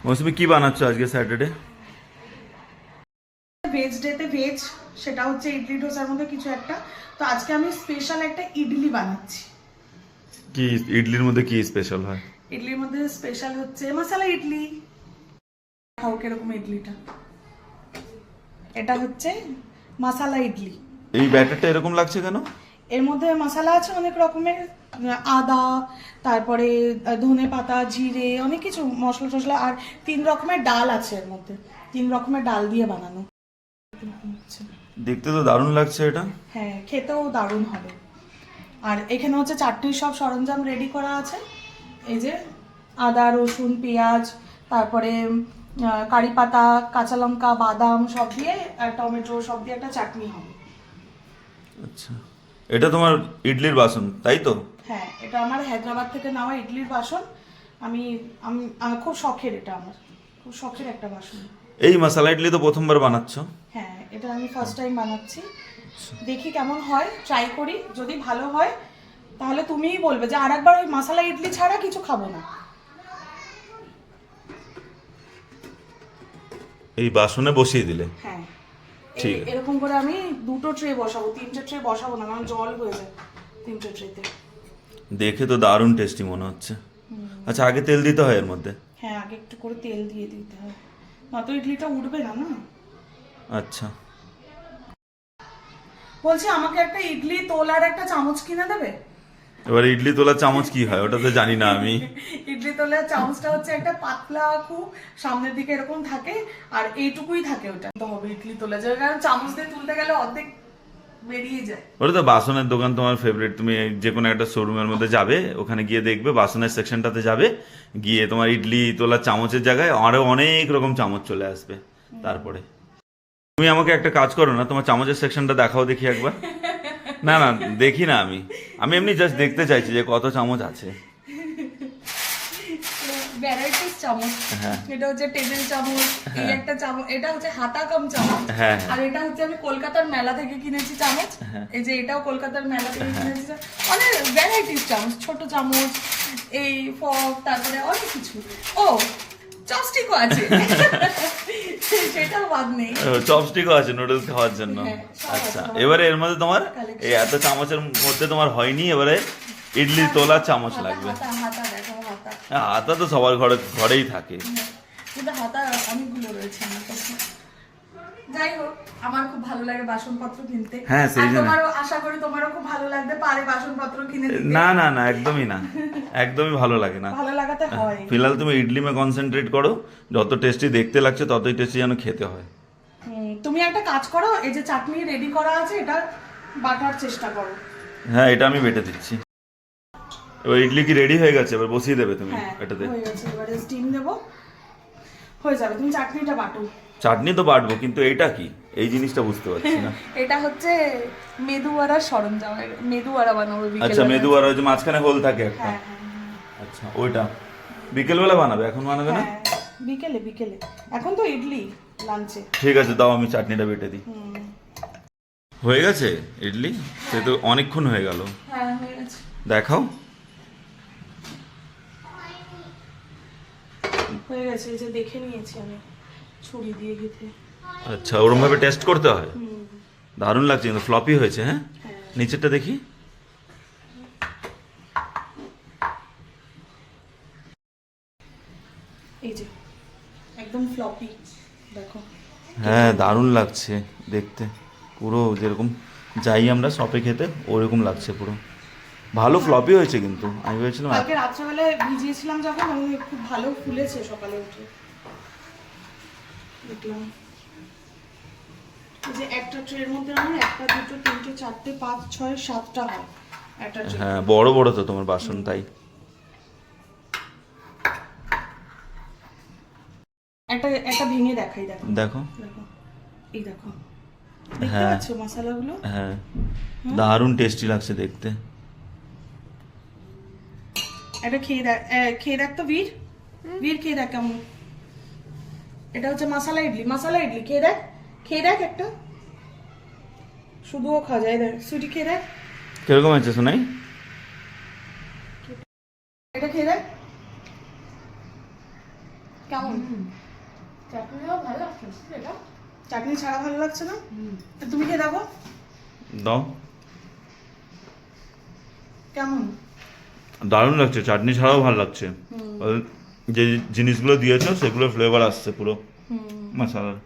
মৌসুমি কি বানাচ্ছো আজকে Saturday? Veg ডেতে ভেজ, সেটা হচ্ছে ইডলি ডোসার মধ্যে কিছু একটা। তো আজকে আমি স্পেশাল একটা ইডলি বানাচ্ছি। কি ইডলির মধ্যে কি স্পেশাল হয়? ইডলির মধ্যে স্পেশাল হচ্ছে মশলা ইডলি। খাও কিরকম ইডলিটা, এটা হচ্ছে মশলা ইডলি। এই ব্যাটারটা এরকম লাগছে কেন? এর মধ্যে মশলা আছে অনেক রকমের, আদা, তারপরে ধনে পাতা, জিরে, অনেক কিছু মশলা টশলা, আর 3 রকমের ডাল আছে এর মধ্যে। 3 রকমের ডাল দিয়ে বানানো। দেখতে তো দারুণ লাগছে এটা। হ্যাঁ, খেতেও দারুণ হবে। আর এখানে হচ্ছে চাটনির সব সরঞ্জাম রেডি করা আছে। এই যে আদা, রসুন, পেঁয়াজ, তারপরে কারি পাতা, কাঁচা লঙ্কা, বাদাম সব দিয়ে আর টমেটো সব দিয়ে একটা চাটনি হবে। আচ্ছা, এটা তোমার ইডলির বাসন তাই তো? হ্যাঁ, এটা আমার হায়দ্রাবাদ থেকে নেওয়া ইডলির বাসন। আমি আমি খুব শখের, এটা আমার খুব শখের একটা বাসন। এই মশলা ইডলি তো প্রথমবার বানাচ্ছ? হ্যাঁ, এটা আমি ফার্স্ট টাইম বানাচ্ছি। দেখি কেমন হয়, ট্রাই করি। যদি ভালো হয় তাহলে তুমিই বলবে যে আরেকবার ওই মশলা ইডলি ছাড়া কিছু খাবো না। এই বাসনে বসিয়ে দিলে? হ্যাঁ, ঠিক আছে। এরকম করে আমি 2টো ট্রে বসাবো, 3টে ট্রে বসাবো না, কারণ জল হয়ে যায় 3টে ট্রেতে। দেখে তো দারুণ টেস্টি মনে হচ্ছে। আচ্ছা, আগে তেল দিতে হয় এর মধ্যে? হ্যাঁ, আগে একটু করে তেল দিয়ে দিতে হয়, নয়তো ইডলিটা উঠবে না। না, আচ্ছা। বলছি আমাকে একটা ইডলি তোলার একটা চামচ কিনে দেবে? এবার ইডলি তোলার চামচ কি হয় ওটা তো জানি না আমি। ইডলি তোলার চামচটা হচ্ছে একটা পাতলা, খুব সামনের দিকে এরকম থাকে, আর এইটুকুই থাকে। ওটা তো হবে ইডলি তোলা যায়, কারণ চামচ দিয়ে তুলতে গেলে অর্ধেক বেরিয়ে যায়। ওটা তো বাসনের দোকান তোমার ফেভারিট। তুমি যে কোনো একটা শোরুমের মধ্যে যাবে, ওখানে গিয়ে দেখবে বাসনের সেকশনটাতে যাবে, গিয়ে তোমার ইডলি তোলার চামচের জায়গায় আরো অনেক রকম চামচ চলে আসবে। তারপরে তুমি আমাকে একটা কাজ করো না, তোমার চামচের সেকশনটা দেখাও দেখি একবার। না না, দেখি না, আমি আমি এমনি জাস্ট দেখতে চাইছি যে কত চামচ আছে। ভ্যারাইটিস চামচ। হ্যাঁ। এটা হচ্ছে টেবিল চামচ, এই একটা চামচ, এটা হচ্ছে হাতা কম চামচ। হ্যাঁ, আর এটা হচ্ছে আমি কলকাতার মেলা থেকে কিনেছি চামচ। এই যে এটাও কলকাতার মেলা থেকে কিনেছি চামচ। অনেক ভ্যারাইটিস চামচ, ছোট চামচ, এই ফর্ক, তারপরে অনেক কিছু। ও, চপস্টিকও আছে। সেটাও বাদ নেই। চপস্টিকও আছে নুডলস খাওয়ার জন্য। হ্যাঁ, সব আচ্ছা, আছে। এবারে এর মধ্যে তোমার Collection। এই এত চামচের মধ্যে তোমার হয়নি, এবারে ইডলি তোলার চামচ লাগবে। হাতা, হাতা দেখো, হাতা। আতা তো সবার ঘরেই থাকে। কিন্তু হাতা অনেকগুলো রয়েছে আমার কাছে। যাই হোক, আমার খুব ভালো লাগে বাসনপত্র কিনতে। হ্যাঁ, সেই আর জন্য। তোমারও, আশা করি তোমারও খুব ভালো লাগবে পারে বাসনপত্র কিনে দিতে। না না না, একদমই না, একদমই ভালো লাগে না। ভালো লাগাতে হয়। ফিলহাল তুমি ইডলি মে কনসেন্ট্রেট করো, যত টেস্টি দেখতে লাগছে ততই টেস্টি যেন খেতে হয়। তুমি একটা কাজ করো, এই যে চাটনি রেডি করা আছে, এটা বাটার চেষ্টা করো। হ্যাঁ, এটা আমি বেটে দিচ্ছি। এবার ইডলি কি রেডি হয়ে গেছে? এবার বসিয়ে দেবে তুমি হ্যাঁ, এটাতে? হয়ে গেছে, এবারে স্টিম দেবো, হয়ে যাবে। তুমি চাটনিটা বাটো। চাটনি তো বাটবো, কিন্তু এইটা কি, এই জিনিসটা বুঝতে পারছি না। এটা হচ্ছে মেদুয়ারা সরঞ্জাম, মেদুয়ারা বানাবো বিকেলে। আচ্ছা, মেদু আর ওই যে মাঝখানে হোল থাকে একটা। হ্যাঁ, হ্যাঁ, আচ্ছা, ওইটা বিকেলবেলা বানাবে, এখন বানাবে না? হ্যাঁ, বিকেলে বিকেলে। এখন তো ইডলি লাঞ্চে। ঠিক আছে, দাও আমি চাটনিটা বেটে দিই। হয়ে গেছে ইডলি? সে তো অনেকক্ষণ হয়ে গেল। হ্যাঁ, হয়ে গেছে। দেখাও। হয়ে গেছে, এই যে দেখে নিয়েছি আমি ছুরি দিয়ে গেঁথে। আচ্ছা, ওরম ভাবে টেস্ট করতে হয়? দারুণ লাগছে কিন্তু, ফ্লপি হয়েছে। হ্যাঁ, নিচেরটা দেখি। এই যে একদম ফ্লপি, দেখো। হ্যাঁ, দারুণ লাগছে দেখতে, পুরো যেরকম যাই আমরা শপে খেতে ওরকম লাগছে পুরো। ভালো ফ্লপি হয়েছে কিন্তু, আমি ভেবেছিলাম কালকে রাত্রেবেলায় ভিজিয়েছিলাম যখন, আমি খুব ভালো ফুলেছে সকালে উঠে দেখলাম। এই যে একটা ট্রের মধ্যে আমার 1, 2, 3, 4, 5, 6, 7টা হয় একটা ট্রে। হ্যাঁ, বড় বড় তো তোমার বাসন, তাই। একটা একটা ভেঙে দেখাই, দেখো দেখো। দেখো, এই দেখো, দেখতে হ্যাঁ। পাচ্ছো মশলাগুলো? হ্যাঁ, দারুণ টেস্টি লাগছে দেখতে। এটা খেয়ে দেখ তো বীর, বীর খেয়ে দেখ কেমন। এটা হচ্ছে মশলা ইডলি, মশলা ইডলি খেয়ে দেখ, খেয়ে দেখ একটা, শুধুও খাওয়া যায়। দেখ সুইটি, খেয়ে দেখ, কিরকম হয়েছে শোনাই? এটা খেয়ে দেখ। কেমন? চাটনিও ভালো লাগছে এটা। চাটনি ছাড়া ভালো লাগছে না? তুমি খেয়ে দেখো দাও। কেমন। দারুণ লাগছে, চাটনি ছাড়াও ভালো লাগছে। যে জিনিসগুলো দিয়েছো সেগুলো ফ্লেভার আসছে পুরো মশলার।